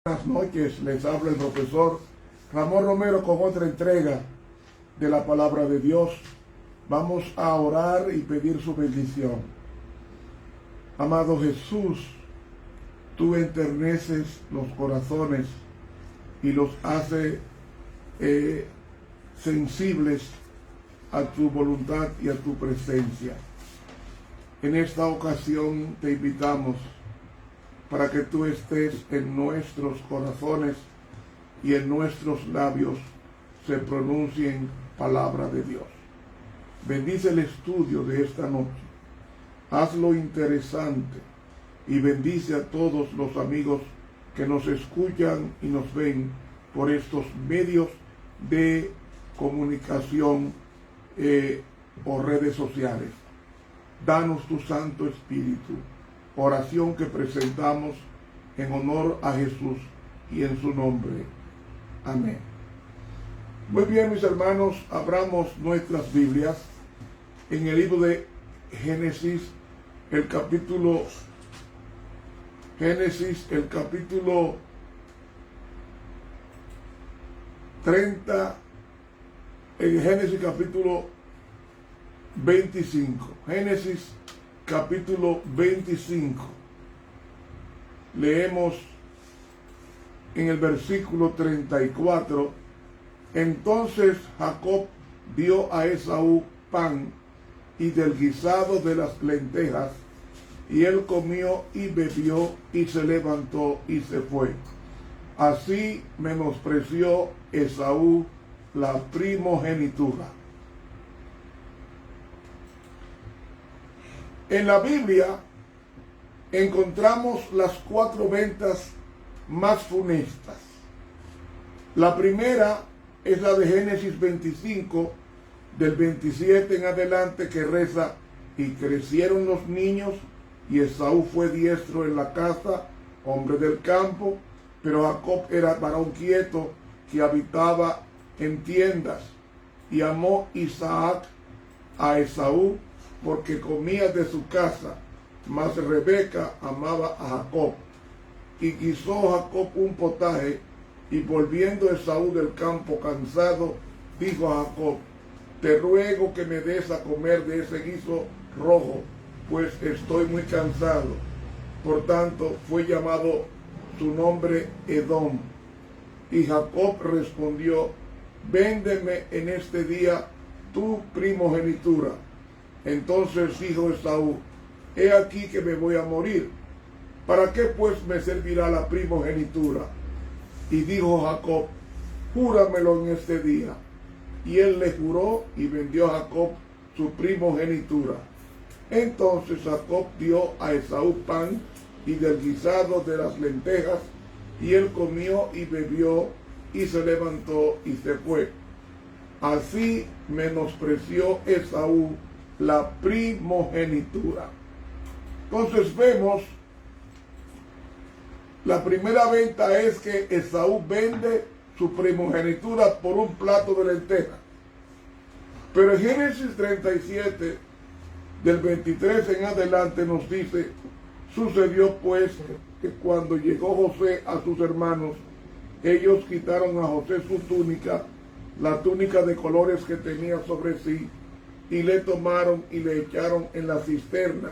Buenas noches, les habla el profesor Ramón Romero con otra entrega de la palabra de Dios. Vamos a orar y pedir su bendición. Amado Jesús, tú enterneces los corazones y los haces sensibles a tu voluntad y a tu presencia. En esta ocasión te invitamos para que tú estés en nuestros corazones y en nuestros labios se pronuncien palabra de Dios. Bendice el estudio de esta noche, hazlo interesante y bendice a todos los amigos que nos escuchan y nos ven por estos medios de comunicación o redes sociales. Danos tu Santo Espíritu. Oración que presentamos en honor a Jesús y en su nombre. Amén. Muy bien, mis hermanos, abramos nuestras Biblias en el libro de Génesis, el capítulo 30, en Génesis capítulo 25. Génesis capítulo 25. Leemos en el versículo 34. Entonces Jacob dio a Esaú pan y del guisado de las lentejas, y él comió y bebió y se levantó y se fue. Así menospreció Esaú la primogenitura. En la Biblia encontramos las 4 ventas más funestas. La primera es la de Génesis 25, del 27 en adelante, que reza: y crecieron los niños, y Esaú fue diestro en la caza, hombre del campo, pero Jacob era varón quieto, que habitaba en tiendas. Y amó Isaac a Esaú, porque comía de su casa, mas Rebeca amaba a Jacob. Y guisó Jacob un potaje, y volviendo Esaú del campo cansado, dijo a Jacob: te ruego que me des a comer de ese guiso rojo, pues estoy muy cansado. Por tanto, fue llamado su nombre Edom. Y Jacob respondió: véndeme en este día tu primogenitura. Entonces dijo Esaú: he aquí que me voy a morir. ¿Para qué pues me servirá la primogenitura? Y dijo Jacob: júramelo en este día. Y él le juró, y vendió a Jacob su primogenitura. Entonces Jacob dio a Esaú pan y del guisado de las lentejas, y él comió y bebió y se levantó y se fue. Así menospreció Esaú la primogenitura. Entonces vemos, la primera venta es que Esaú vende su primogenitura por un plato de lentejas. Pero en Génesis 37, del 23 en adelante, nos dice: sucedió pues que cuando llegó José a sus hermanos, ellos quitaron a José su túnica, la túnica de colores que tenía sobre sí, y le tomaron y le echaron en la cisterna.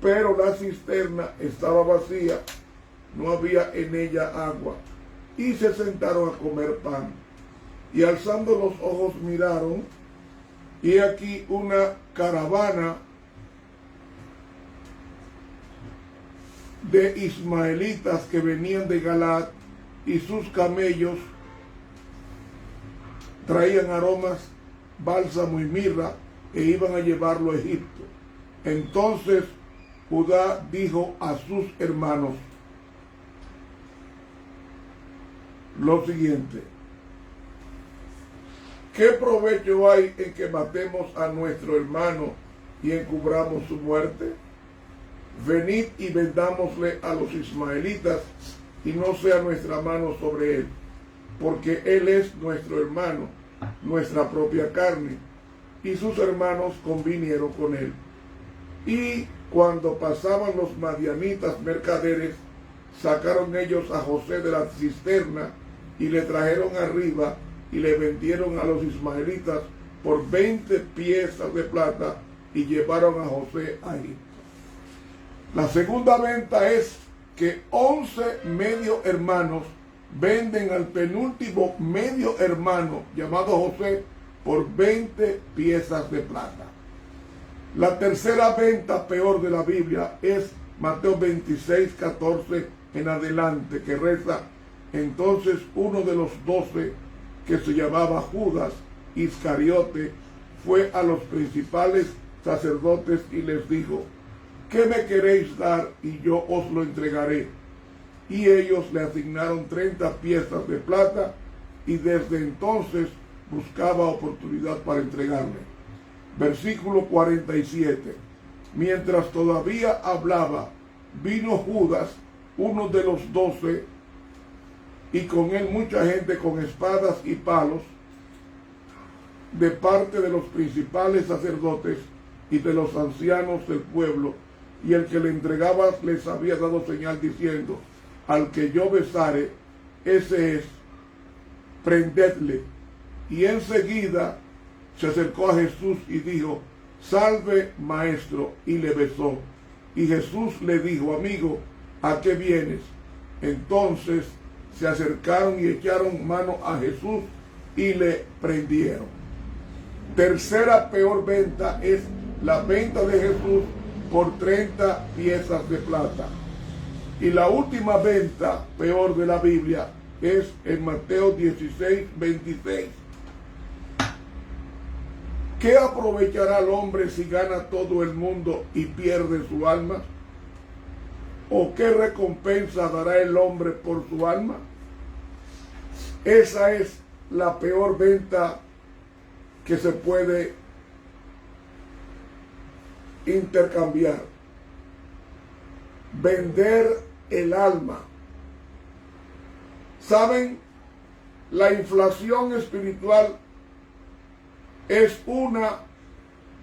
Pero la cisterna estaba vacía, no había en ella agua. Y se sentaron a comer pan. Y alzando los ojos miraron, y aquí una caravana de ismaelitas que venían de Galaad, y sus camellos traían aromas, bálsamo y mirra, e iban a llevarlo a Egipto. Entonces Judá dijo a sus hermanos lo siguiente: ¿qué provecho hay en que matemos a nuestro hermano y encubramos su muerte? Venid y vendámosle a los ismaelitas, y no sea nuestra mano sobre él, porque él es nuestro hermano, nuestra propia carne. Y sus hermanos convinieron con él. Y cuando pasaban los madianitas mercaderes, sacaron ellos a José de la cisterna y le trajeron arriba y le vendieron a los ismaelitas por 20 piezas de plata y llevaron a José a Egipto. La segunda venta es que 11 medio hermanos venden al penúltimo medio hermano llamado José por 20 piezas de plata. La tercera venta peor de la Biblia es Mateo 26, 14 en adelante, que reza: entonces uno de los 12, que se llamaba Judas Iscariote, fue a los principales sacerdotes y les dijo: ¿qué me queréis dar y yo os lo entregaré? Y ellos le asignaron 30 piezas de plata y desde entonces buscaba oportunidad para entregarle. Versículo 47. Mientras todavía hablaba, vino Judas, uno de los 12, y con él mucha gente con espadas y palos, de parte de los principales sacerdotes y de los ancianos del pueblo, y el que le entregaba les había dado señal diciendo: al que yo besare, ese es, prendedle. Y enseguida se acercó a Jesús y dijo: salve, maestro, y le besó. Y Jesús le dijo: amigo, ¿a qué vienes? Entonces se acercaron y echaron mano a Jesús y le prendieron. Tercera peor venta es la venta de Jesús por 30 piezas de plata. Y la última venta peor de la Biblia es en Mateo 16, 26. ¿Qué aprovechará el hombre si gana todo el mundo y pierde su alma? ¿O qué recompensa dará el hombre por su alma? Esa es la peor venta que se puede intercambiar. Vender el alma. ¿Saben? La inflación espiritual es una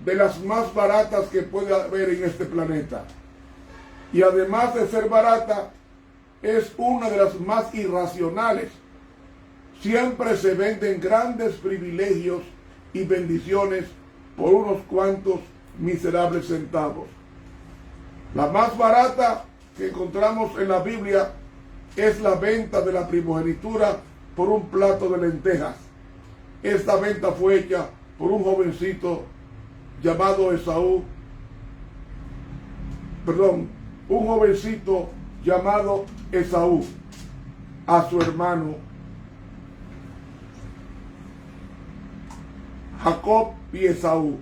de las más baratas que puede haber en este planeta. Y además de ser barata, es una de las más irracionales. Siempre se venden grandes privilegios y bendiciones por unos cuantos miserables centavos. La más barata que encontramos en la Biblia es la venta de la primogenitura por un plato de lentejas. Esta venta fue hecha por un jovencito llamado Esaú, un jovencito llamado Esaú a su hermano Jacob y Esaú.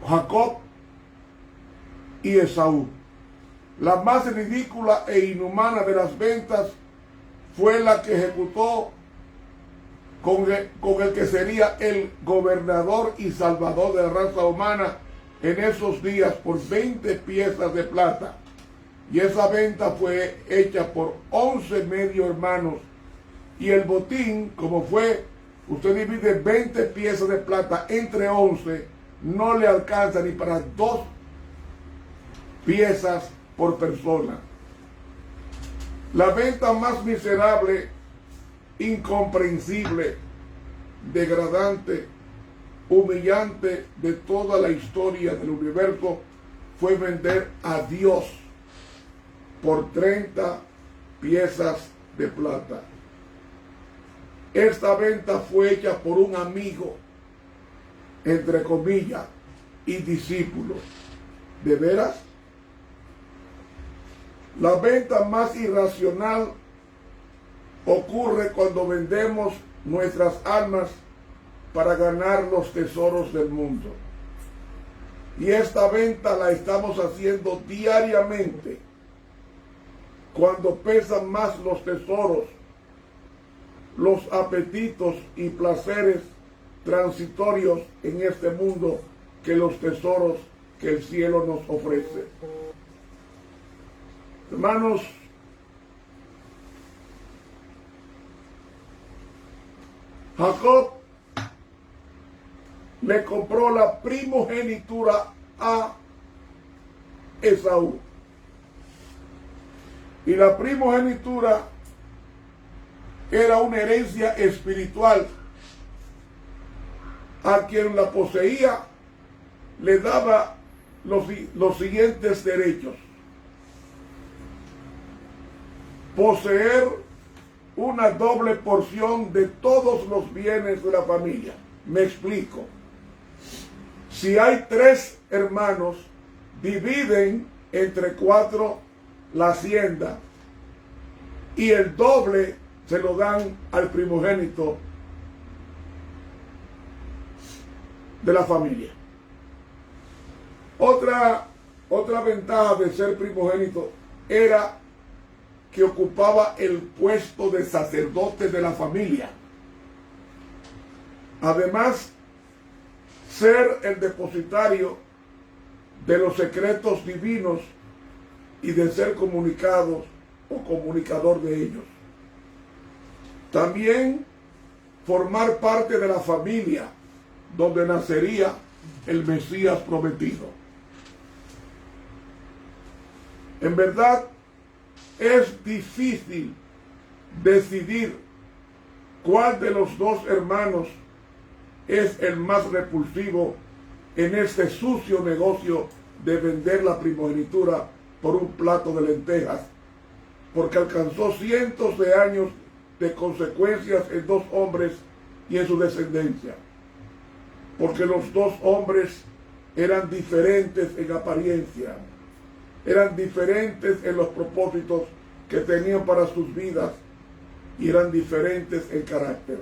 Jacob y Esaú. La más ridícula e inhumana de las ventas fue la que ejecutó con el que sería el gobernador y salvador de la raza humana en esos días por 20 piezas de plata. Y esa venta fue hecha por 11 medio hermanos. Y el botín, como fue, usted divide 20 piezas de plata entre 11, no le alcanza ni para 2 piezas por persona. La venta más miserable, incomprensible, degradante, humillante de toda la historia del universo fue vender a Dios por 30 piezas de plata. Esta venta fue hecha por un amigo, entre comillas, y discípulo. ¿De veras? La venta más irracional ocurre cuando vendemos nuestras almas para ganar los tesoros del mundo. Y esta venta la estamos haciendo diariamente, cuando pesan más los tesoros, los apetitos y placeres transitorios en este mundo que los tesoros que el cielo nos ofrece. Hermanos, Jacob le compró la primogenitura a Esaú. Y la primogenitura era una herencia espiritual. A quien la poseía le daba los siguientes derechos: poseer una doble porción de todos los bienes de la familia. Me explico. Si hay 3 hermanos, dividen entre 4 la hacienda y el doble se lo dan al primogénito de la familia. Otra ventaja de ser primogénito era que ocupaba el puesto de sacerdote de la familia. Además, ser el depositario de los secretos divinos y de ser comunicados o comunicador de ellos. También formar parte de la familia donde nacería el Mesías prometido. En verdad, es difícil decidir cuál de los 2 hermanos es el más repulsivo en este sucio negocio de vender la primogenitura por un plato de lentejas, porque alcanzó cientos de años de consecuencias en 2 hombres y en su descendencia, porque los 2 hombres eran diferentes en apariencia, eran diferentes en los propósitos que tenían para sus vidas y eran diferentes en carácter.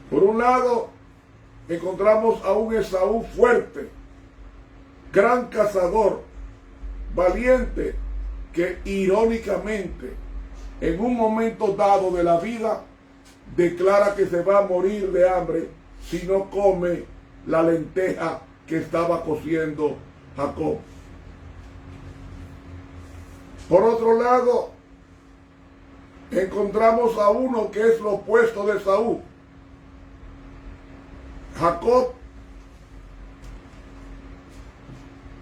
Por un lado, encontramos a un Esaú fuerte, gran cazador, valiente, que irónicamente, en un momento dado de la vida, declara que se va a morir de hambre si no come la lenteja que estaba cociendo Jacob. Por otro lado, encontramos a uno que es lo opuesto de Esaú. Jacob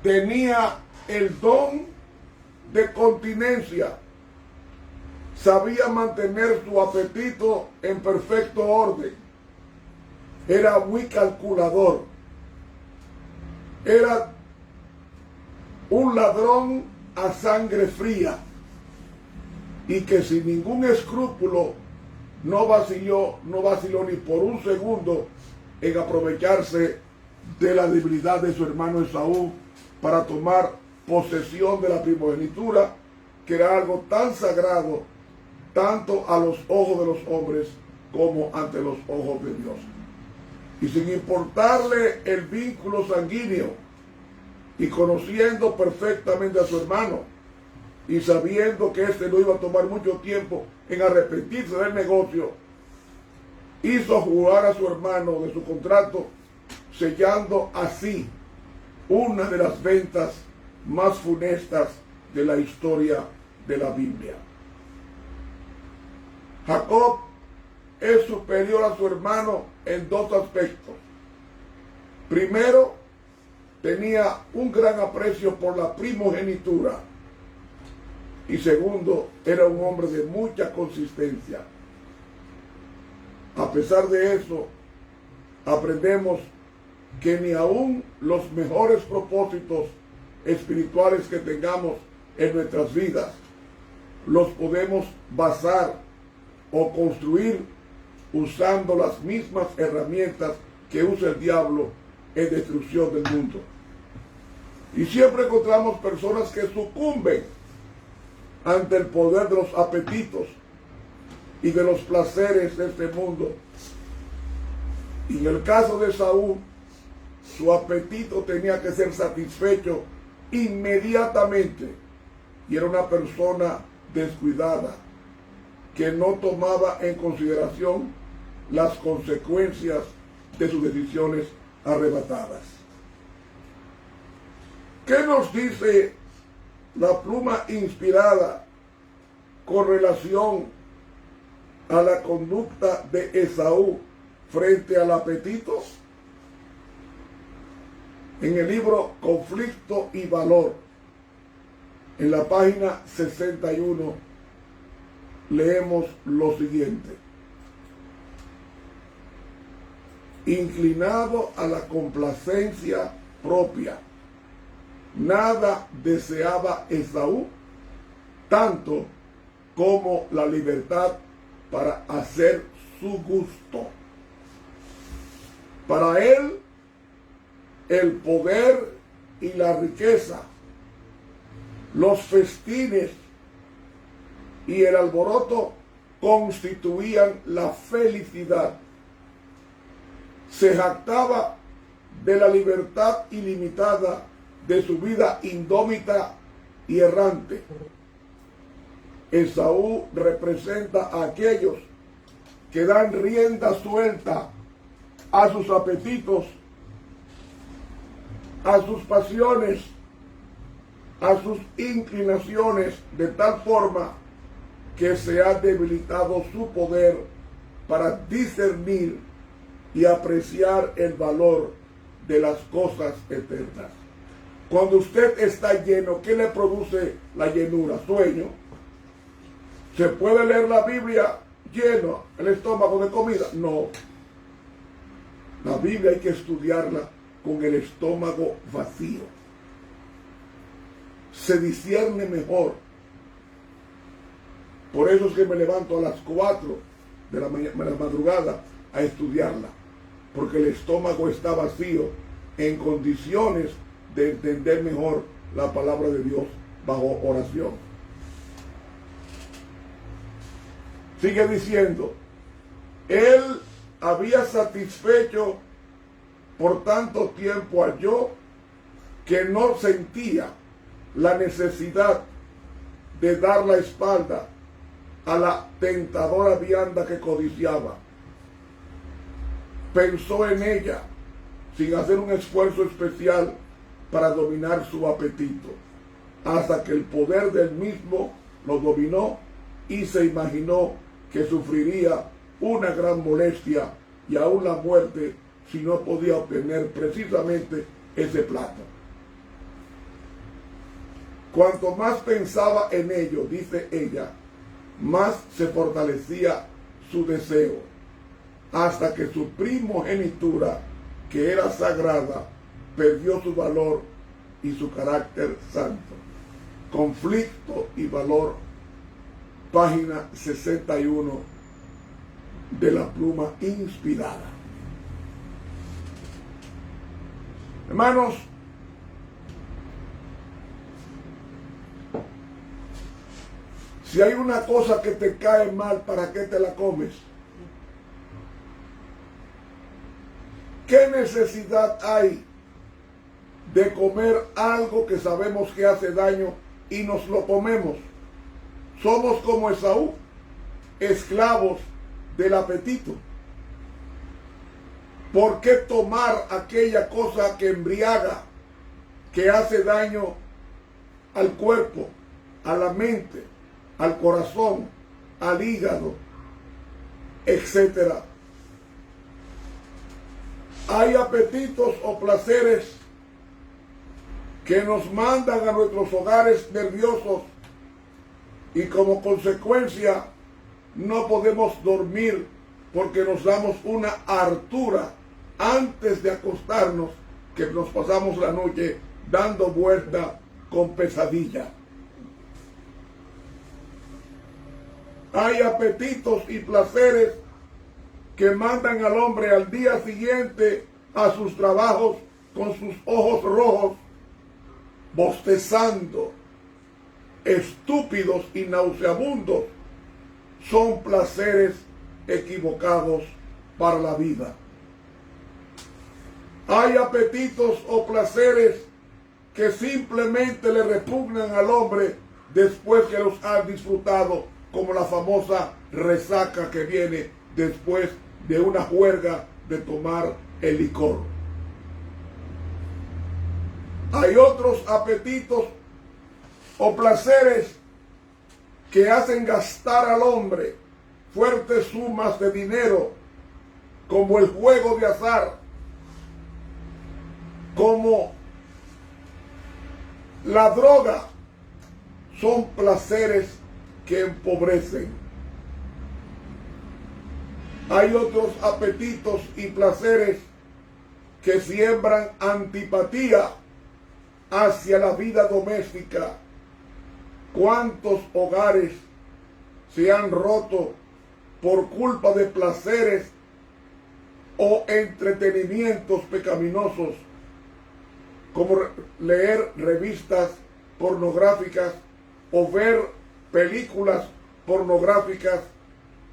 tenía el don de continencia, sabía mantener su apetito en perfecto orden, era muy calculador, era un ladrón a sangre fría y que sin ningún escrúpulo no vaciló ni por un segundo en aprovecharse de la debilidad de su hermano Esaú para tomar posesión de la primogenitura, que era algo tan sagrado tanto a los ojos de los hombres como ante los ojos de Dios. Y sin importarle el vínculo sanguíneo y conociendo perfectamente a su hermano y sabiendo que éste no iba a tomar mucho tiempo en arrepentirse del negocio, hizo jurar a su hermano de su contrato, sellando así una de las ventas más funestas de la historia de la Biblia. Jacob es superior a su hermano en 2 aspectos. Primero, tenía un gran aprecio por la primogenitura. Y segundo, era un hombre de mucha consistencia. A pesar de eso, aprendemos que ni aún los mejores propósitos espirituales que tengamos en nuestras vidas los podemos basar o construir usando las mismas herramientas que usa el diablo en destrucción del mundo. Y siempre encontramos personas que sucumben ante el poder de los apetitos y de los placeres de este mundo. Y en el caso de Saúl, su apetito tenía que ser satisfecho inmediatamente, y era una persona descuidada que no tomaba en consideración las consecuencias de sus decisiones arrebatadas. ¿Qué nos dice la pluma inspirada con relación a la conducta de Esaú frente al apetito? En el libro Conflicto y Valor, En la página 61 leemos lo siguiente: inclinado a la complacencia propia, nada deseaba Esaú tanto como la libertad para hacer su gusto. Para él, el poder y la riqueza, los festines y el alboroto constituían la felicidad. Se jactaba de la libertad ilimitada de su vida indómita y errante. Esaú representa a aquellos que dan rienda suelta a sus apetitos, a sus pasiones, a sus inclinaciones, de tal forma que se ha debilitado su poder para discernir y apreciar el valor de las cosas eternas. Cuando usted está lleno, ¿qué le produce la llenura? Sueño. ¿Se puede leer la Biblia lleno el estómago de comida? No. La Biblia hay que estudiarla con el estómago vacío. Se discierne mejor. Por eso es que me levanto a las 4 de la madrugada a estudiarla, porque el estómago está vacío, en condiciones de entender mejor la palabra de Dios bajo oración. Sigue diciendo: él había satisfecho por tanto tiempo a yo que no sentía la necesidad de dar la espalda a la tentadora vianda que codiciaba. Pensó en ella sin hacer un esfuerzo especial para dominar su apetito, hasta que el poder del mismo lo dominó y se imaginó que sufriría una gran molestia y aún la muerte si no podía obtener precisamente ese plato. Cuanto más pensaba en ello, dice ella, más se fortalecía su deseo, hasta que su primogenitura, que era sagrada, perdió su valor y su carácter santo. Conflicto y valor, página 61 de la pluma inspirada. Hermanos, si hay una cosa que te cae mal, ¿para qué te la comes? ¿Qué necesidad hay de comer algo que sabemos que hace daño y nos lo comemos? Somos como Esaú, esclavos del apetito. ¿Por qué tomar aquella cosa que embriaga, que hace daño al cuerpo, a la mente, al corazón, al hígado, etcétera? Hay apetitos o placeres que nos mandan a nuestros hogares nerviosos y como consecuencia no podemos dormir porque nos damos una hartura antes de acostarnos, que nos pasamos la noche dando vuelta con pesadilla. Hay apetitos y placeres que mandan al hombre al día siguiente a sus trabajos con sus ojos rojos, bostezando, estúpidos y nauseabundos. Son placeres equivocados para la vida. Hay apetitos o placeres que simplemente le repugnan al hombre después que los ha disfrutado, como la famosa resaca que viene después de una juerga de tomar el licor. Hay otros apetitos o placeres que hacen gastar al hombre fuertes sumas de dinero, como el juego de azar, como la droga, son placeres que empobrecen. Hay otros apetitos y placeres que siembran antipatía hacia la vida doméstica. ¿Cuántos hogares se han roto por culpa de placeres o entretenimientos pecaminosos, como leer revistas pornográficas o ver películas pornográficas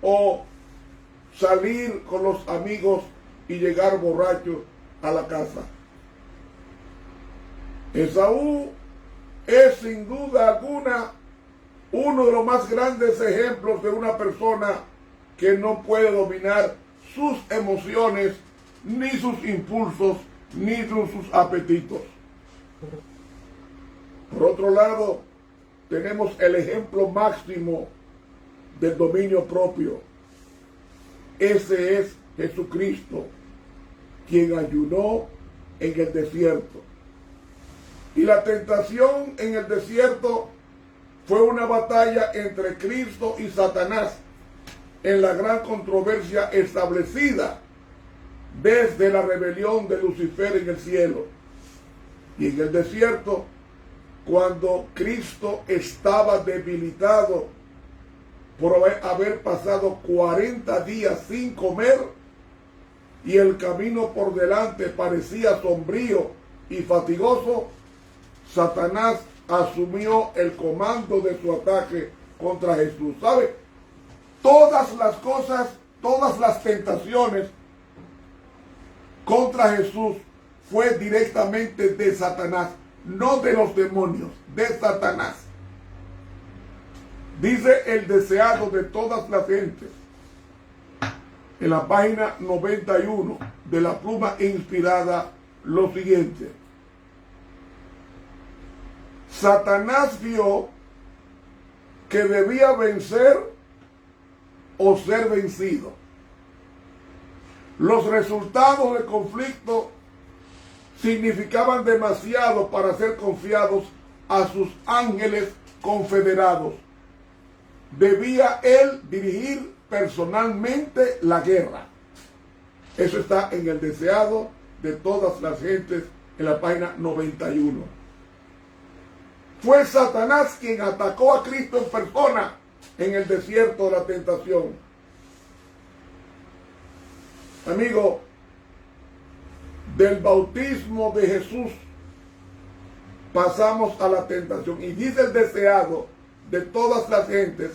o salir con los amigos y llegar borrachos a la casa? Esaú es sin duda alguna uno de los más grandes ejemplos de una persona que no puede dominar sus emociones, ni sus impulsos, ni sus apetitos. Por otro lado, tenemos el ejemplo máximo del dominio propio. Ese es Jesucristo, quien ayunó en el desierto. Y la tentación en el desierto fue una batalla entre Cristo y Satanás en la gran controversia establecida desde la rebelión de Lucifer en el cielo. Y en el desierto, cuando Cristo estaba debilitado por haber pasado 40 días sin comer y el camino por delante parecía sombrío y fatigoso, Satanás asumió el comando de su ataque contra Jesús. ¿Sabe? Todas las cosas, todas las tentaciones contra Jesús fue directamente de Satanás, no de los demonios, de Satanás. Dice el deseado de todas las gentes, en la página 91 de la Pluma Inspirada, lo siguiente: Satanás vio que debía vencer o ser vencido. Los resultados del conflicto significaban demasiado para ser confiados a sus ángeles confederados. Debía él dirigir personalmente la guerra. Eso está en el deseado de todas las gentes, en la página 91. Fue Satanás quien atacó a Cristo en persona en el desierto de la tentación. Amigo, del bautismo de Jesús pasamos a la tentación. Y dice el deseado de todas las gentes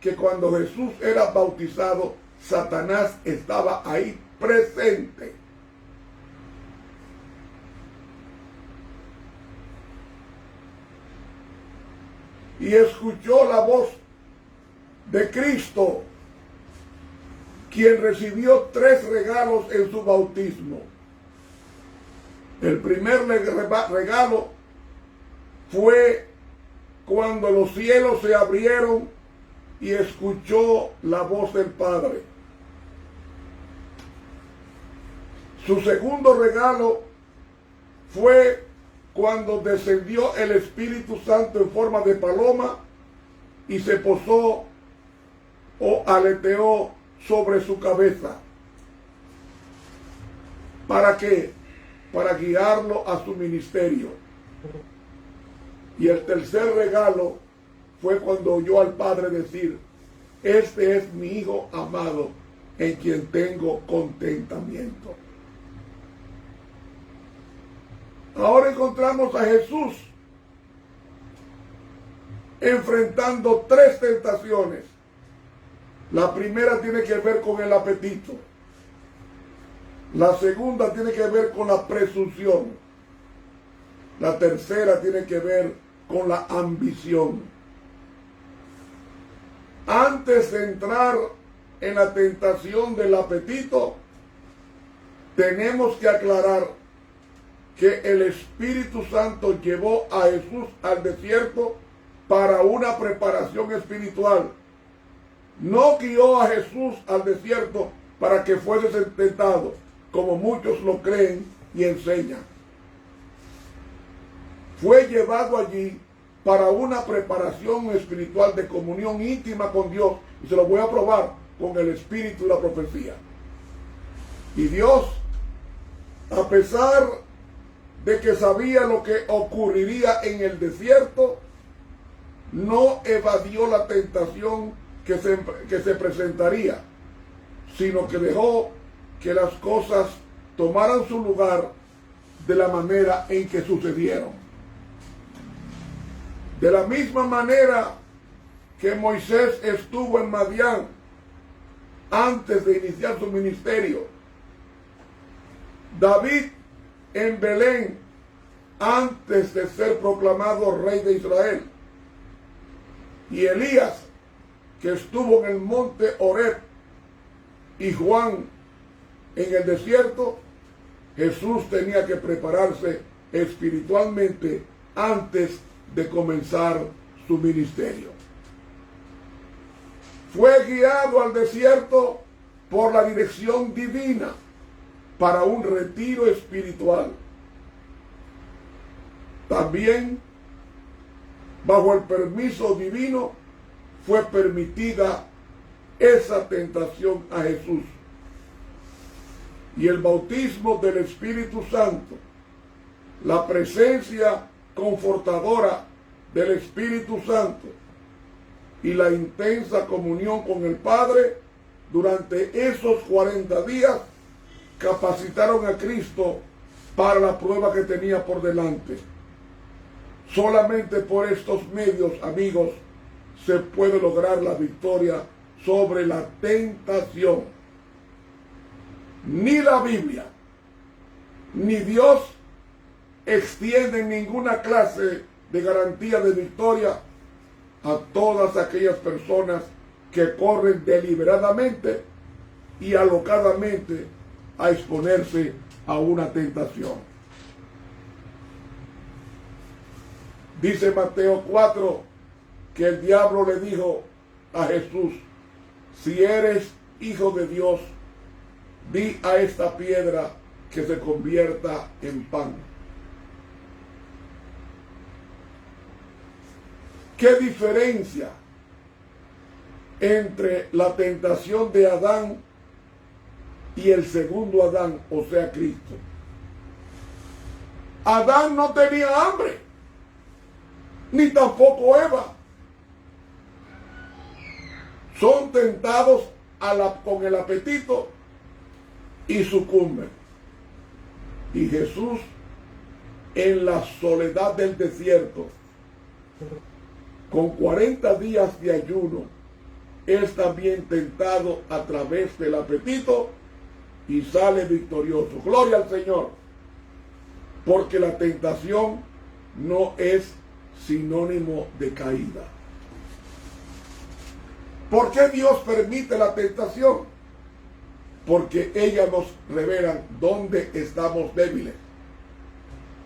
que cuando Jesús era bautizado, Satanás estaba ahí presente. Y escuchó la voz de Cristo, quien recibió 3 regalos en su bautismo. El primer regalo fue cuando los cielos se abrieron y escuchó la voz del Padre. Su segundo regalo fue cuando descendió el Espíritu Santo en forma de paloma y se posó o aleteó sobre su cabeza. ¿Para qué? Para guiarlo a su ministerio. Y el tercer regalo fue cuando oyó al Padre decir: este es mi Hijo amado, en quien tengo contentamiento. Ahora encontramos a Jesús enfrentando 3 tentaciones. La primera tiene que ver con el apetito. La segunda tiene que ver con la presunción. La tercera tiene que ver con la ambición. Antes de entrar en la tentación del apetito, tenemos que aclarar que el Espíritu Santo llevó a Jesús al desierto para una preparación espiritual. No guió a Jesús al desierto para que fuese tentado, como muchos lo creen y enseñan. Fue llevado allí para una preparación espiritual de comunión íntima con Dios, y se lo voy a probar con el espíritu y la profecía. Y Dios, a pesar de que sabía lo que ocurriría en el desierto, no evadió la tentación que se presentaría, sino que dejó que las cosas tomaran su lugar de la manera en que sucedieron. De la misma manera que Moisés estuvo en Madián antes de iniciar su ministerio, David en Belén antes de ser proclamado rey de Israel, y Elías que estuvo en el monte Horeb, y Juan en el desierto, Jesús tenía que prepararse espiritualmente antes de comenzar su ministerio. Fue guiado al desierto por la dirección divina para un retiro espiritual. También, bajo el permiso divino, fue permitida esa tentación a Jesús. Y el bautismo del Espíritu Santo, la presencia confortadora del Espíritu Santo y la intensa comunión con el Padre durante esos 40 días capacitaron a Cristo para la prueba que tenía por delante. Solamente por estos medios, amigos, se puede lograr la victoria sobre la tentación. Ni la Biblia, ni Dios extienden ninguna clase de garantía de victoria a todas aquellas personas que corren deliberadamente y alocadamente a exponerse a una tentación. Dice Mateo 4 que el diablo le dijo a Jesús: si eres hijo de Dios, di a esta piedra que se convierta en pan. ¿Qué diferencia entre la tentación de Adán y el segundo Adán, o sea, Cristo? Adán no tenía hambre, ni tampoco Eva. Son tentados con el apetito y sucumben. Y Jesús, en la soledad del desierto, con 40 días de ayuno, es también tentado a través del apetito y sale victorioso. Gloria al Señor, porque la tentación no es sinónimo de caída. ¿Por qué Dios permite la tentación? Porque ella nos revela dónde estamos débiles,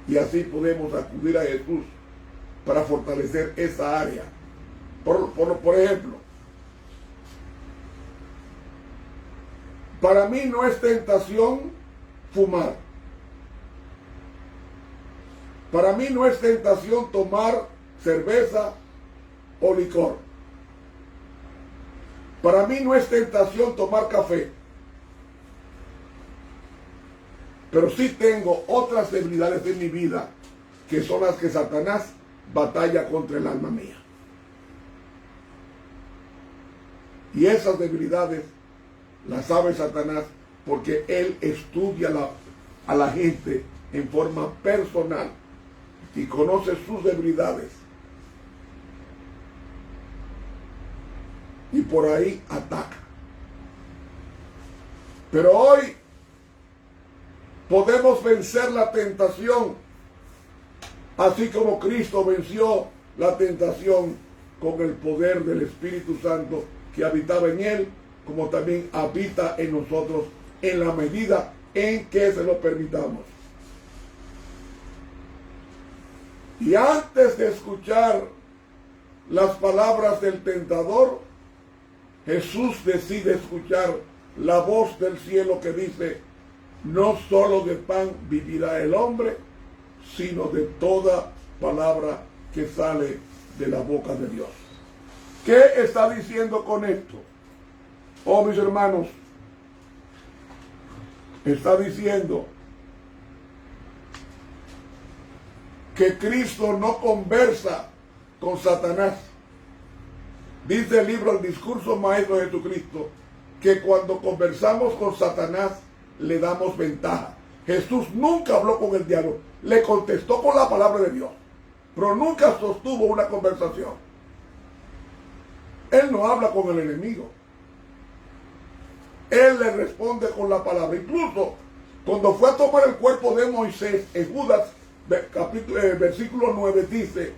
y así podemos acudir a Jesús para fortalecer esa área. Por ejemplo, para mí no es tentación fumar. Para mí no es tentación tomar cerveza o licor. Para mí no es tentación tomar café. Pero sí tengo otras debilidades en mi vida, que son las que Satanás batalla contra el alma mía. Y esas debilidades las sabe Satanás, porque él estudia a la gente en forma personal y conoce sus debilidades. Y por ahí ataca. Pero hoy podemos vencer la tentación, así como Cristo venció la tentación con el poder del Espíritu Santo que habitaba en él, como también habita en nosotros en la medida en que se lo permitamos. Y antes de escuchar las palabras del tentador, Jesús decide escuchar la voz del cielo que dice: no solo de pan vivirá el hombre, sino de toda palabra que sale de la boca de Dios. ¿Qué está diciendo con esto? Oh, mis hermanos, está diciendo que Cristo no conversa con Satanás. Dice el libro El Discurso Maestro de Jesucristo que cuando conversamos con Satanás le damos ventaja. Jesús nunca habló con el diablo, le contestó con la palabra de Dios, pero nunca sostuvo una conversación. Él no habla con el enemigo. Él le responde con la palabra. Incluso cuando fue a tomar el cuerpo de Moisés, en Judas versículo 9 dice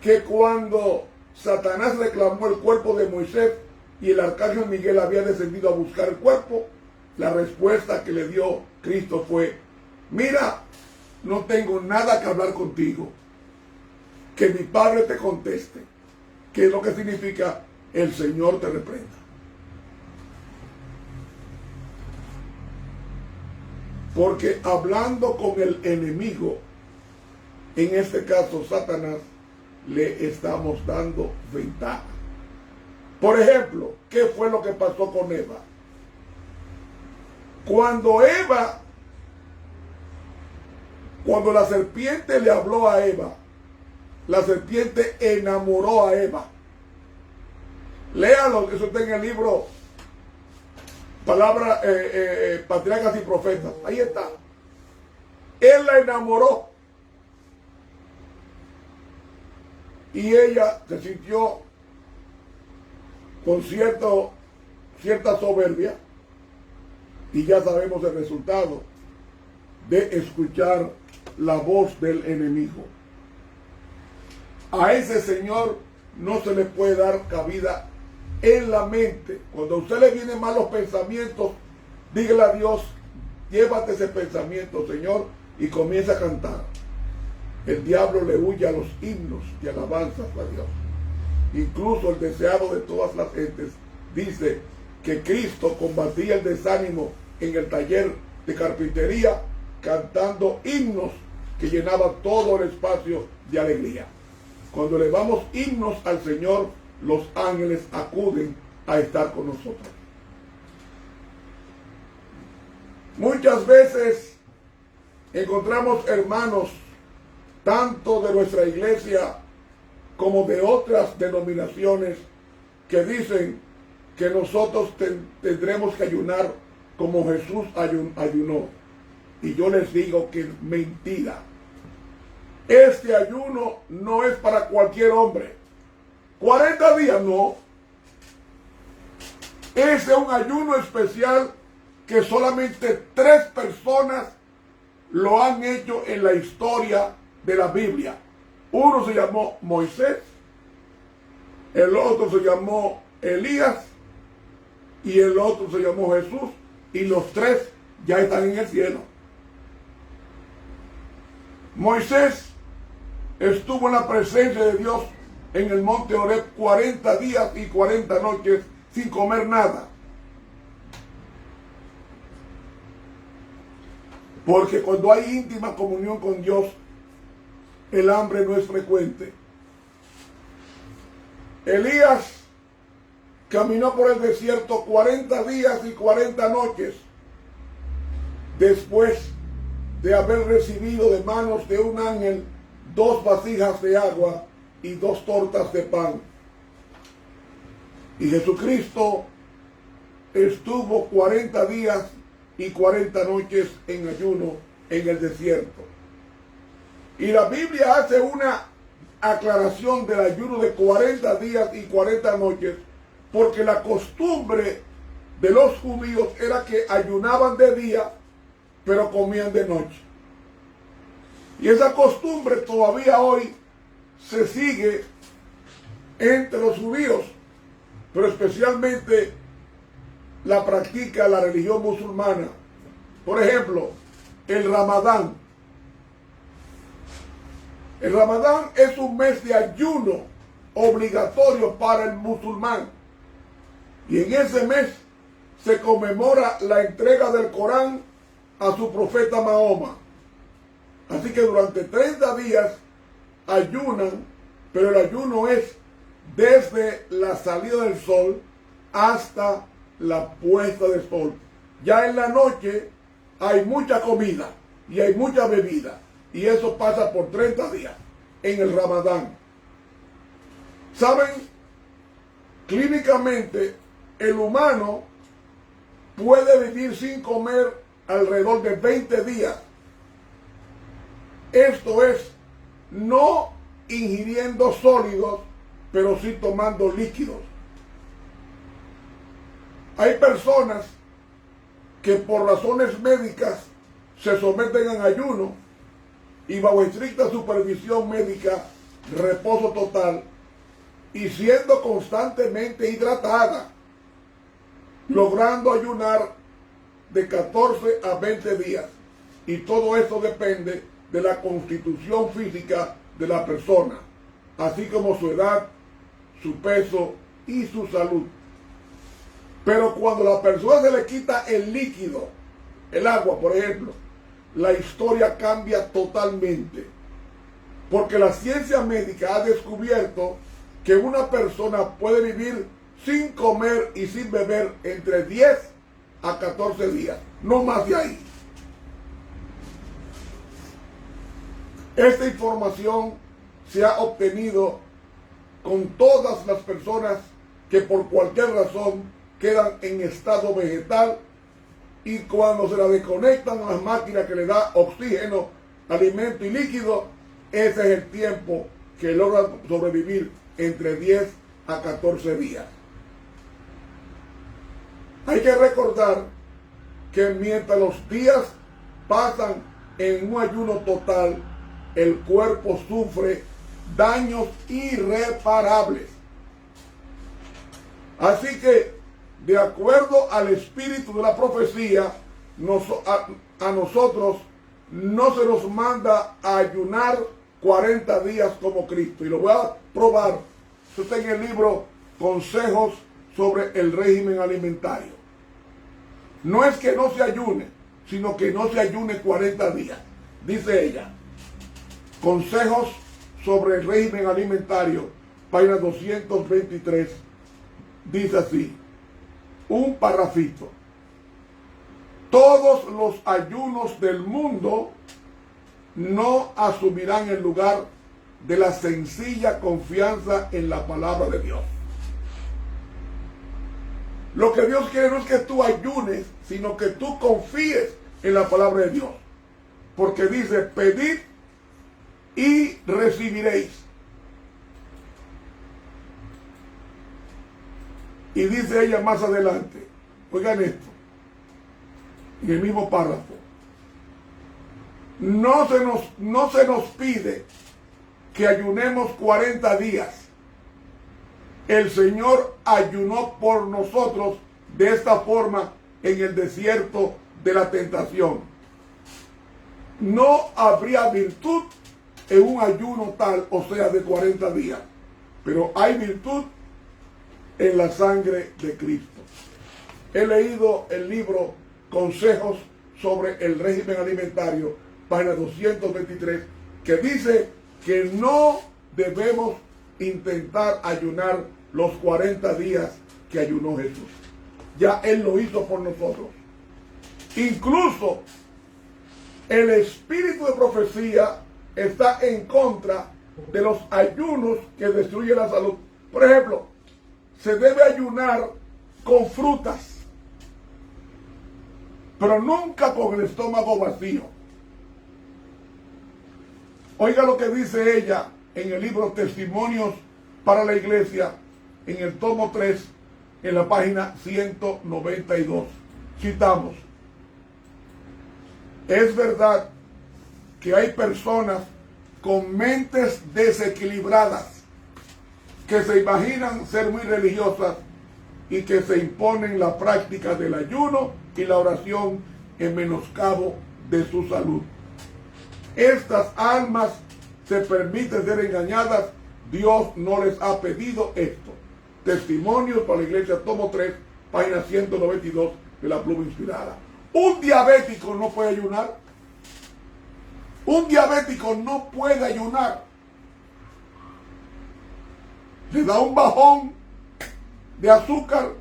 que cuando Satanás reclamó el cuerpo de Moisés y el arcángel Miguel había descendido a buscar el cuerpo, la respuesta que le dio Cristo fue: mira, no tengo nada que hablar contigo, que mi Padre te conteste. ¿Qué es lo que significa? El Señor te reprenda. Porque hablando con el enemigo, en este caso Satanás, le estamos dando ventaja. Por ejemplo, ¿qué fue lo que pasó con Eva? Cuando la serpiente le habló a Eva, la serpiente enamoró a Eva. Léalo, eso está en el libro Patriarcas y Profetas. Ahí está. Él la enamoró. Y ella se sintió con cierta soberbia. Y ya sabemos el resultado de escuchar la voz del enemigo. A ese señor no se le puede dar cabida en la mente. Cuando a usted le vienen malos pensamientos, dígale a Dios: llévate ese pensamiento, Señor, y comienza a cantar. El diablo le huye a los himnos y alabanzas a Dios. Incluso el deseado de todas las gentes dice que Cristo combatía el desánimo en el taller de carpintería cantando himnos que llenaban todo el espacio de alegría. Cuando elevamos himnos al Señor, los ángeles acuden a estar con nosotros. Muchas veces encontramos hermanos, tanto de nuestra iglesia como de otras denominaciones, que dicen que nosotros tendremos que ayunar como Jesús ayunó. Y yo les digo que es mentira. Este ayuno no es para cualquier hombre. 40 días no. Ese es un ayuno especial que solamente 3 personas lo han hecho en la historia de la Biblia. Uno se llamó Moisés, el otro se llamó Elías y el otro se llamó Jesús, y los 3 ya están en el cielo. Moisés estuvo en la presencia de Dios en el monte Horeb 40 días y 40 noches sin comer nada. Porque cuando hay íntima comunión con Dios, el hambre no es frecuente. Elías caminó por el desierto 40 días y 40 noches después de haber recibido de manos de un ángel 2 vasijas de agua y 2 tortas de pan. Y Jesucristo estuvo 40 días y 40 noches en ayuno en el desierto. Y la Biblia hace una aclaración del ayuno de 40 días y 40 noches, porque la costumbre de los judíos era que ayunaban de día, pero comían de noche. Y esa costumbre todavía hoy se sigue entre los judíos, pero especialmente la practica la religión musulmana. Por ejemplo, el Ramadán. El Ramadán es un mes de ayuno obligatorio para el musulmán. Y en ese mes se conmemora la entrega del Corán a su profeta Mahoma. Así que durante 30 días ayunan pero el ayuno es desde la salida del sol hasta la puesta del sol. Ya en la noche hay mucha comida y hay mucha bebida, y eso pasa por 30 días en el Ramadán. ¿Saben? Clínicamente, el humano puede vivir sin comer alrededor de 20 días. Esto es, no ingiriendo sólidos, pero sí tomando líquidos. Hay personas que por razones médicas se someten al ayuno y bajo estricta supervisión médica, reposo total, y siendo constantemente hidratada, logrando ayunar de 14 a 20 días. Y todo eso depende de la constitución física de la persona, así como su edad, su peso y su salud. Pero cuando a la persona se le quita el líquido, el agua, por ejemplo, la historia cambia totalmente. Porque la ciencia médica ha descubierto que una persona puede vivir sin comer y sin beber entre 10 a 14 días, no más de ahí. Esta información se ha obtenido con todas las personas que por cualquier razón quedan en estado vegetal, y cuando se la desconectan a las máquinas que le da oxígeno, alimento y líquido, ese es el tiempo que logran sobrevivir entre 10 a 14 días. Hay que recordar que mientras los días pasan en un ayuno total, el cuerpo sufre daños irreparables. Así que, de acuerdo al espíritu de la profecía, a nosotros no se nos manda a ayunar 40 días como Cristo. Y lo voy a probar. Esto está en el libro Consejos sobre el régimen alimentario. No es que no se ayune, sino que no se ayune 40 días. Dice ella, Consejos sobre el régimen alimentario, página 223, dice así, un parrafito. Todos los ayunos del mundo no asumirán el lugar de la sencilla confianza en la palabra de Dios. Lo que Dios quiere no es que tú ayunes, sino que tú confíes en la palabra de Dios. Porque dice, pedid y recibiréis. Y dice ella más adelante, oigan esto, en el mismo párrafo, no se nos pide que ayunemos 40 días. El Señor ayunó por nosotros de esta forma en el desierto de la tentación. No habría virtud en un ayuno tal, o sea, de 40 días. Pero hay virtud en la sangre de Cristo. He leído el libro Consejos sobre el régimen alimentario, página 223, que dice que no debemos intentar ayunar los 40 días que ayunó Jesús. Ya Él lo hizo por nosotros. Incluso el espíritu de profecía está en contra de los ayunos que destruyen la salud. Por ejemplo, se debe ayunar con frutas, pero nunca con el estómago vacío. Oiga lo que dice ella en el libro Testimonios para la Iglesia, en el tomo 3, en la página 192. Citamos: es verdad que hay personas con mentes desequilibradas que se imaginan ser muy religiosas y que se imponen la práctica del ayuno y la oración en menoscabo de su salud. Estas almas se permiten ser engañadas. Dios no les ha pedido esto. Testimonios para la Iglesia, tomo 3, página 192 de la Pluma Inspirada. Un diabético no puede ayunar. Un diabético no puede ayunar. le da un bajón de azúcar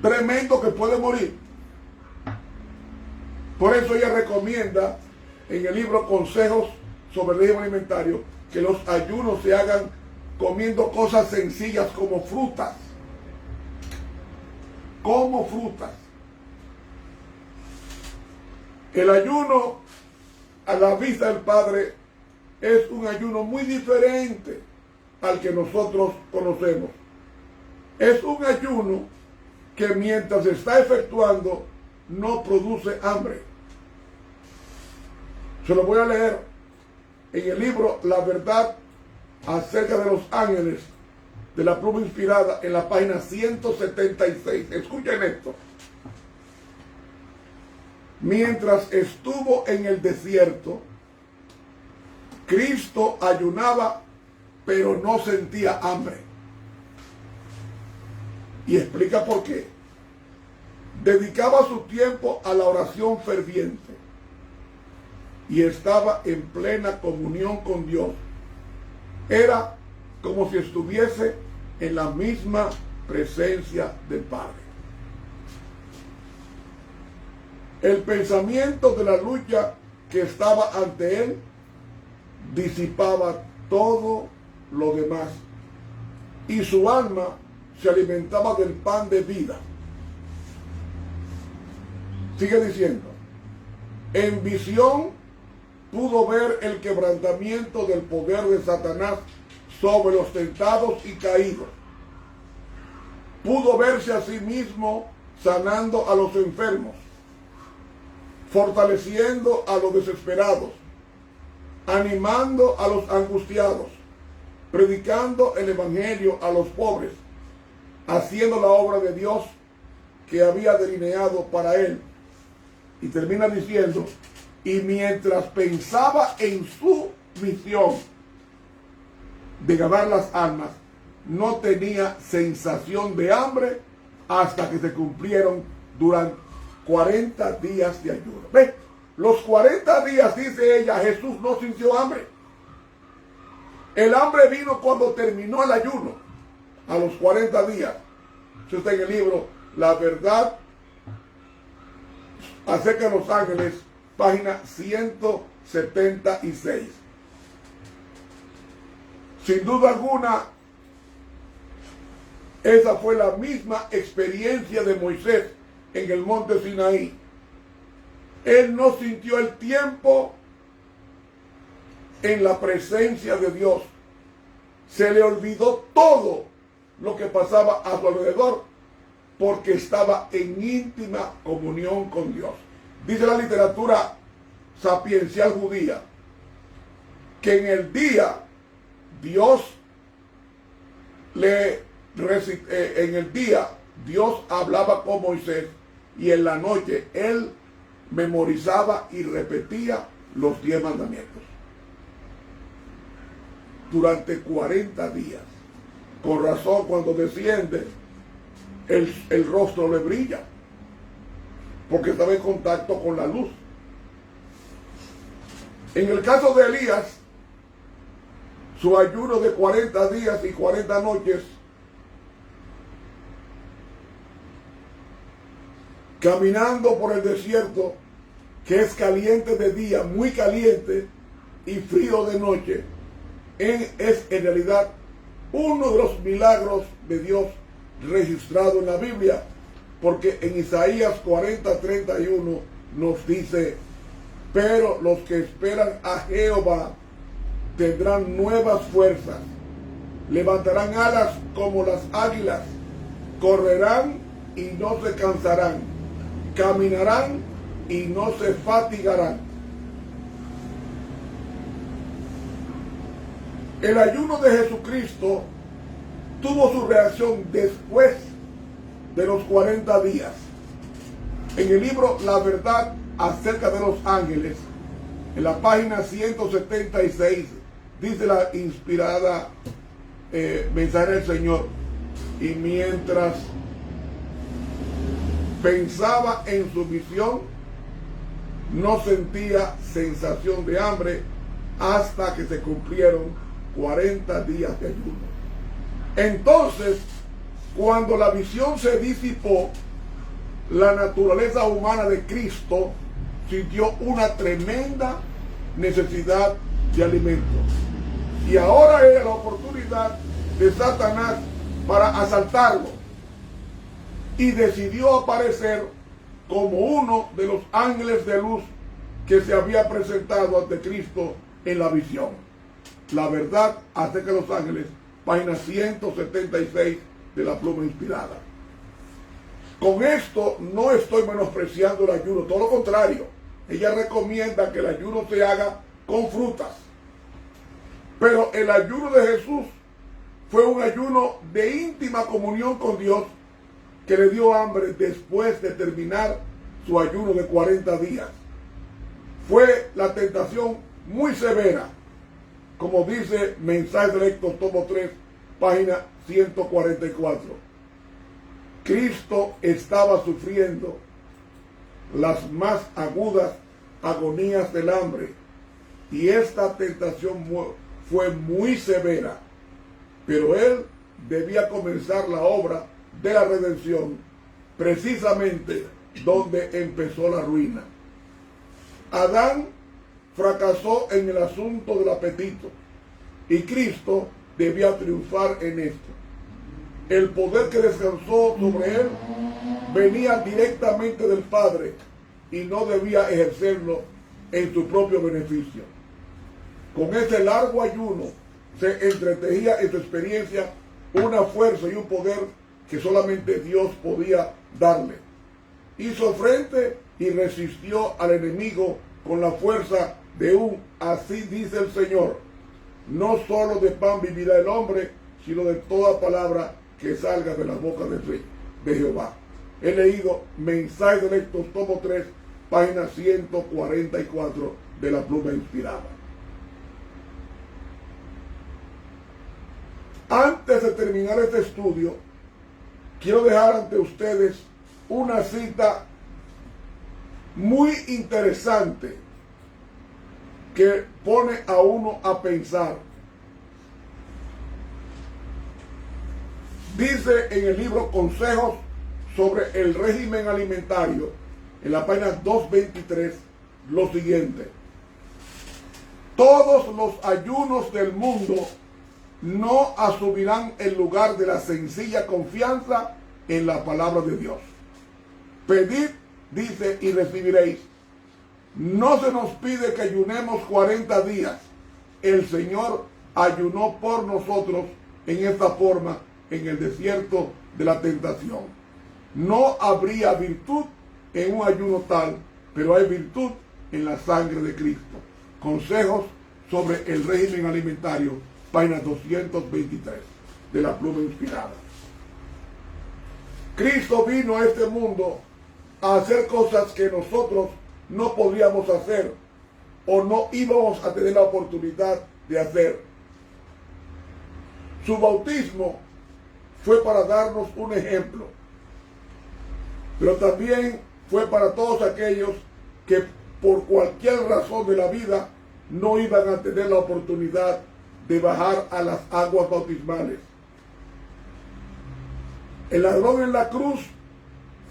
tremendo que puede morir. Por eso ella recomienda en el libro Consejos sobre el régimen alimentario que los ayunos se hagan comiendo cosas sencillas como frutas. Como frutas. El ayuno a la vista del Padre es un ayuno muy diferente al que nosotros conocemos. Es un ayuno que mientras se está efectuando no produce hambre. Se lo voy a leer en el libro La Verdad acerca de los ángeles, de la pluma inspirada, en la página 176. Escuchen esto. Mientras estuvo en el desierto, Cristo ayunaba, pero no sentía hambre. Y explica por qué. Dedicaba su tiempo a la oración ferviente y estaba en plena comunión con Dios. Era como si estuviese en la misma presencia del Padre. El pensamiento de la lucha que estaba ante él disipaba todo lo demás y su alma se alimentaba del pan de vida. Sigue diciendo, en visión pudo ver el quebrantamiento del poder de Satanás sobre los tentados y caídos. Pudo verse a sí mismo sanando a los enfermos, fortaleciendo a los desesperados, animando a los angustiados, predicando el evangelio a los pobres, haciendo la obra de Dios que había delineado para él. Y termina diciendo, y mientras pensaba en su misión de ganar las almas, no tenía sensación de hambre hasta que se cumplieron durante 40 días de ayuno. ¿Ve? Los 40 días, dice ella, Jesús no sintió hambre. El hambre vino cuando terminó el ayuno, a los 40 días. Eso está en el libro La Verdad acerca de los ángeles, página 176. Sin duda alguna, esa fue la misma experiencia de Moisés en el monte Sinaí. Él no sintió el tiempo en la presencia de Dios. Se le olvidó todo lo que pasaba a su alrededor porque estaba en íntima comunión con Dios. Dice la literatura sapiencial judía que en el día Dios hablaba con Moisés y en la noche él memorizaba y repetía los 10 mandamientos. Durante 40 días. Con razón, cuando desciende, el rostro le brilla, porque estaba en contacto con la luz. En el caso de Elías, su ayuno de 40 días y 40 noches, caminando por el desierto, que es caliente de día, muy caliente, y frío de noche, es en realidad uno de los milagros de Dios registrado en la Biblia, porque en Isaías 40:31 nos dice, pero los que esperan a Jehová tendrán nuevas fuerzas, levantarán alas como las águilas, correrán y no se cansarán, caminarán y no se fatigarán. El ayuno de Jesucristo tuvo su reacción después de los 40 días. En el libro La Verdad acerca de los ángeles, en la página 176, dice la inspirada mensaje del Señor, y mientras pensaba en su visión, no sentía sensación de hambre hasta que se cumplieron 40 días de ayuno. Entonces, cuando la visión se disipó, la naturaleza humana de Cristo sintió una tremenda necesidad de alimento. Y ahora era la oportunidad de Satanás para asaltarlo. Y decidió aparecer como uno de los ángeles de luz que se había presentado ante Cristo en la visión. La verdad acerca de los ángeles, página 176 de la pluma inspirada. Con esto no estoy menospreciando el ayuno, todo lo contrario. Ella recomienda que el ayuno se haga con frutas. Pero el ayuno de Jesús fue un ayuno de íntima comunión con Dios, que le dio hambre después de terminar su ayuno de 40 días. Fue la tentación muy severa, como dice Mensajes Directos, tomo 3, página 144. Cristo estaba sufriendo las más agudas agonías del hambre, y esta tentación fue muy severa, pero él debía comenzar la obra de la redención precisamente donde empezó la ruina. Adán fracasó en el asunto del apetito y Cristo debía triunfar en esto. El poder que descansó sobre él venía directamente del Padre y no debía ejercerlo en su propio beneficio. Con ese largo ayuno se entretejía en su experiencia una fuerza y un poder que solamente Dios podía darle. Hizo frente y resistió al enemigo con la fuerza de un así dice el Señor. No solo de pan vivirá el hombre, sino de toda palabra que salga de la boca de Jehová. He leído Mensajes Directos, tomo 3, página 144 de la pluma inspirada. Antes de terminar este estudio, quiero dejar ante ustedes una cita muy interesante que pone a uno a pensar. Dice en el libro Consejos sobre el régimen alimentario, en la página 223, lo siguiente: todos los ayunos del mundo no asumirán el lugar de la sencilla confianza en la palabra de Dios. Pedid, dice, y recibiréis. No se nos pide que ayunemos 40 días. El Señor ayunó por nosotros en esta forma en el desierto de la tentación. No habría virtud en un ayuno tal, pero hay virtud en la sangre de Cristo. Consejos sobre el régimen alimentario, página 223 de la pluma inspirada. Cristo vino a este mundo a hacer cosas que nosotros no podríamos hacer o no íbamos a tener la oportunidad de hacer. Su bautismo fue para darnos un ejemplo, pero también fue para todos aquellos que por cualquier razón de la vida no iban a tener la oportunidad de bajar a las aguas bautismales. El ladrón en la cruz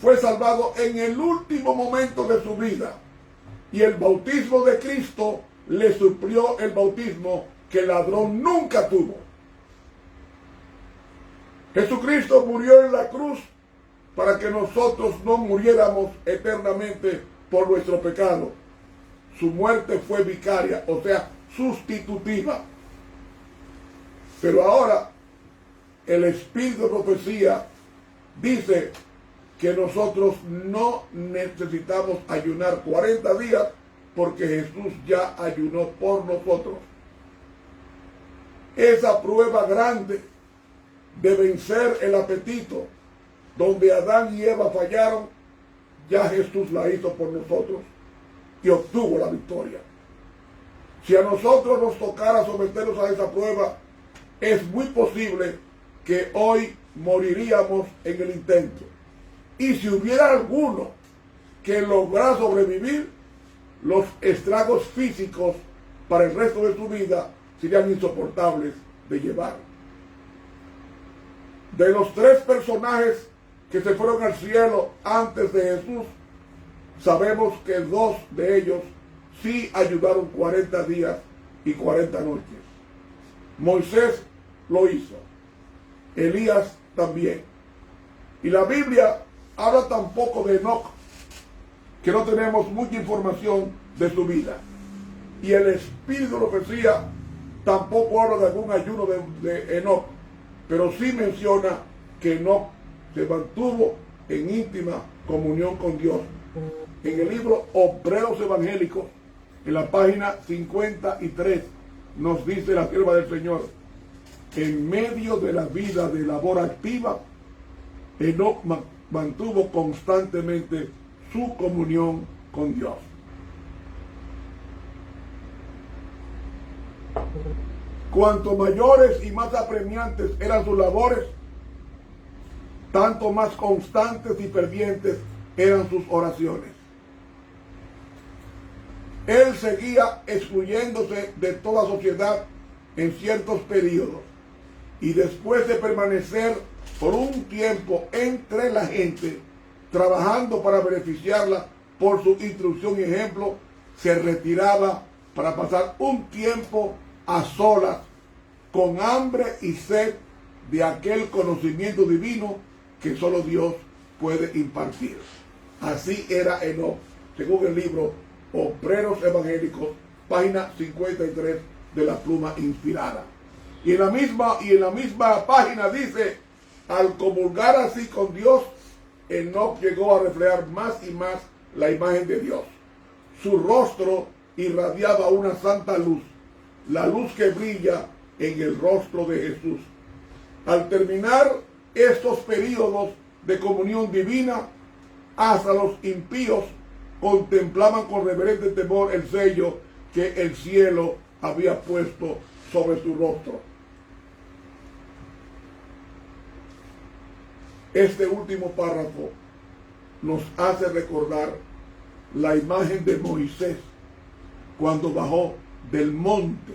fue salvado en el último momento de su vida, y el bautismo de Cristo le suplió el bautismo que el ladrón nunca tuvo. Jesucristo murió en la cruz para que nosotros no muriéramos eternamente por nuestro pecado. Su muerte fue vicaria, o sea, sustitutiva. Pero ahora el Espíritu de profecía dice que nosotros no necesitamos ayunar 40 días porque Jesús ya ayunó por nosotros. Esa prueba grande de vencer el apetito, donde Adán y Eva fallaron, ya Jesús la hizo por nosotros y obtuvo la victoria. Si a nosotros nos tocara someternos a esa prueba, es muy posible que hoy moriríamos en el intento. Y si hubiera alguno que lograra sobrevivir, los estragos físicos para el resto de su vida serían insoportables de llevar. De los 3 personajes que se fueron al cielo antes de Jesús, sabemos que 2 de ellos sí ayudaron 40 días y 40 noches. Moisés lo hizo. Elías también. Y la Biblia habla tampoco de Enoc, que no tenemos mucha información de su vida. Y el Espíritu de profecía tampoco habla de algún ayuno de Enoc, pero sí menciona que Enoc se mantuvo en íntima comunión con Dios. En el libro Obreros Evangélicos, en la página 53, nos dice la sierva del Señor: en medio de la vida de labor activa, Enoc mantuvo constantemente su comunión con Dios. Cuanto mayores y más apremiantes eran sus labores, tanto más constantes y fervientes eran sus oraciones. Él seguía excluyéndose de toda sociedad en ciertos periodos, y después de permanecer por un tiempo entre la gente, trabajando para beneficiarla por su instrucción y ejemplo, se retiraba para pasar un tiempo a solas, con hambre y sed de aquel conocimiento divino que solo Dios puede impartir. Así era Enoc, según el libro Obreros Evangélicos, página 53 de la pluma inspirada. Y en la misma página dice: al comulgar así con Dios, Enoc llegó a reflejar más y más la imagen de Dios. Su rostro irradiaba una santa luz, la luz que brilla en el rostro de Jesús. Al terminar estos periodos de comunión divina, hasta los impíos contemplaban con reverente temor el sello que el cielo había puesto sobre su rostro. Este último párrafo nos hace recordar la imagen de Moisés cuando bajó del monte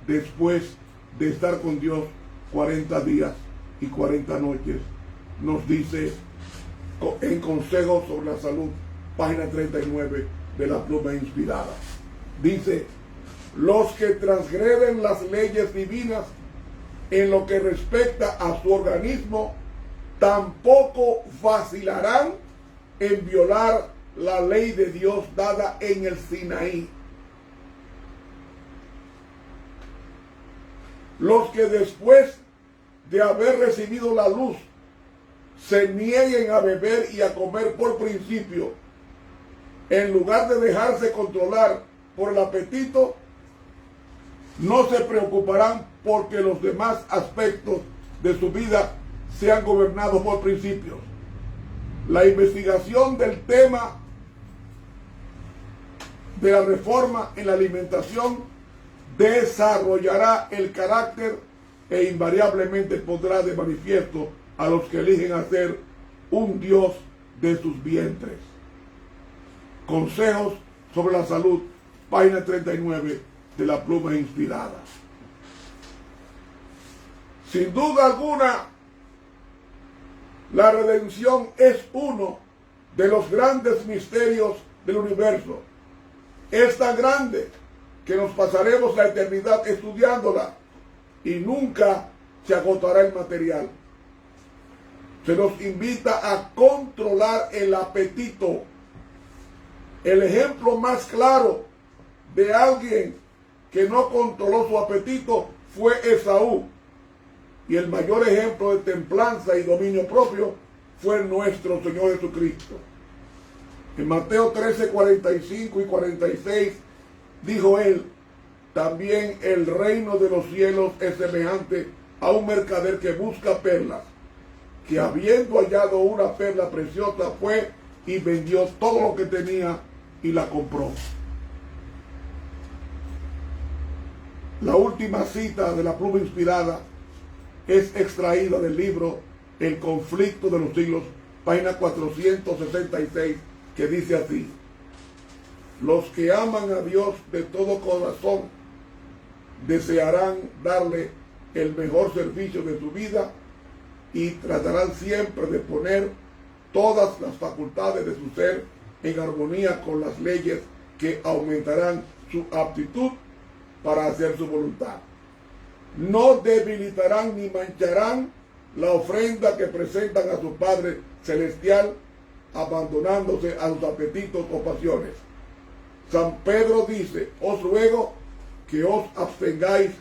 después de estar con Dios 40 días y 40 noches. Nos dice en Consejos sobre la Salud, página 39 de la pluma inspirada. Dice: los que transgreden las leyes divinas en lo que respecta a su organismo, tampoco vacilarán en violar la ley de Dios dada en el Sinaí. Los que después de haber recibido la luz se nieguen a beber y a comer por principio, en lugar de dejarse controlar por el apetito, no se preocuparán porque los demás aspectos de su vida sean gobernados por principios. La investigación del tema de la reforma en la alimentación desarrollará el carácter e invariablemente pondrá de manifiesto a los que eligen hacer un Dios de sus vientres. Consejos sobre la Salud, página 39 de la pluma inspirada. Sin duda alguna, la redención es uno de los grandes misterios del universo. Es tan grande que nos pasaremos la eternidad estudiándola y nunca se agotará el material. Se nos invita a controlar el apetito. El ejemplo más claro de alguien que no controló su apetito fue Esaú. Y el mayor ejemplo de templanza y dominio propio fue nuestro Señor Jesucristo. En Mateo 13, 45 y 46 dijo él: también el reino de los cielos es semejante a un mercader que busca perlas, que habiendo hallado una perla preciosa fue y vendió todo lo que tenía y la compró. La última cita de la pluma inspirada es extraída del libro El conflicto de los siglos, página 466, que dice así: los que aman a Dios de todo corazón desearán darle el mejor servicio de su vida y tratarán siempre de poner todas las facultades de su ser en armonía con las leyes que aumentarán su aptitud para hacer su voluntad. No debilitarán ni mancharán la ofrenda que presentan a su Padre Celestial, abandonándose a sus apetitos o pasiones. San Pedro dice: os ruego que os abstengáis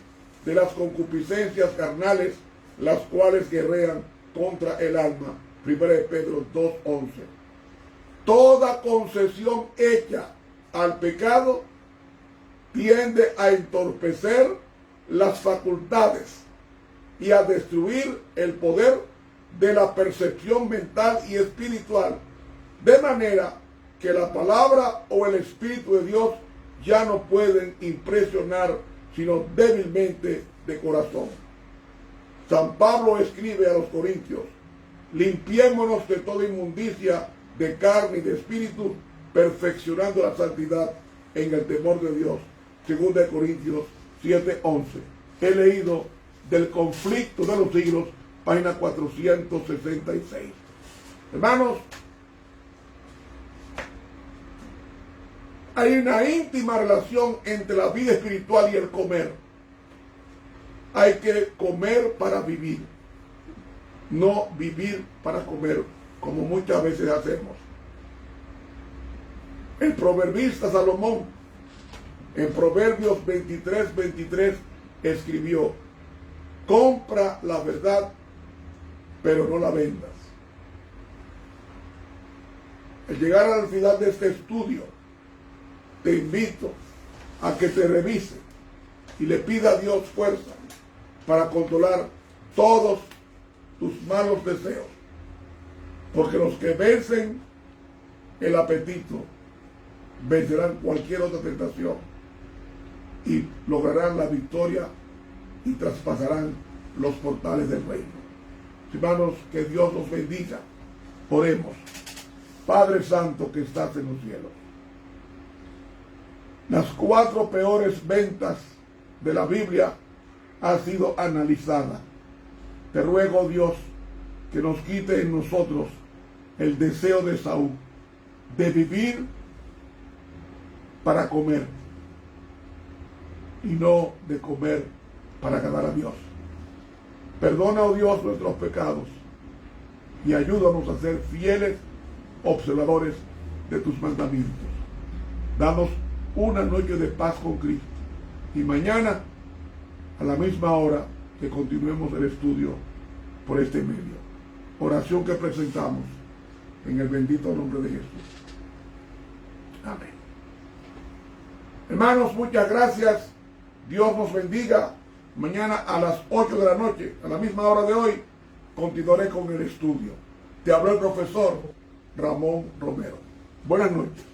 de las concupiscencias carnales, las cuales guerrean contra el alma. 1 Pedro 2:11. Toda concesión hecha al pecado tiende a entorpecer las facultades y a destruir el poder de la percepción mental y espiritual, de manera que la palabra o el Espíritu de Dios ya no pueden impresionar sino débilmente de corazón. San Pablo escribe a los Corintios: limpiémonos de toda inmundicia de carne y de espíritu, perfeccionando la santidad en el temor de Dios. 2 Corintios 7:11. He leído del Conflicto de los Siglos, página 466. Hermanos, hay una íntima relación entre la vida espiritual y el comer. Hay que comer para vivir, no vivir para comer, como muchas veces hacemos. El proverbista Salomón, en Proverbios 23:23, escribió: compra la verdad, pero no la vendas. Al llegar al final de este estudio, te invito a que te revise y le pida a Dios fuerza para controlar todos tus malos deseos, porque los que vencen el apetito vencerán cualquier otra tentación y lograrán la victoria y traspasarán los portales del reino. Hermanos, que Dios los bendiga. Oremos. Padre Santo que estás en los cielos, las 4 peores ventas de la Biblia han sido analizadas. Te ruego, Dios, que nos quite en nosotros el deseo de Saúl de vivir para comer y no de comer para agradar a Dios. Perdona, oh Dios, nuestros pecados y ayúdanos a ser fieles observadores de tus mandamientos. Danos una noche de paz con Cristo y mañana a la misma hora que continuemos el estudio por este medio. Oración que presentamos en el bendito nombre de Jesús. Amén. Hermanos, muchas gracias. Dios nos bendiga. Mañana a las 8 de la noche, a la misma hora de hoy, continuaré con el estudio. Te habló el profesor Ramón Romero. Buenas noches.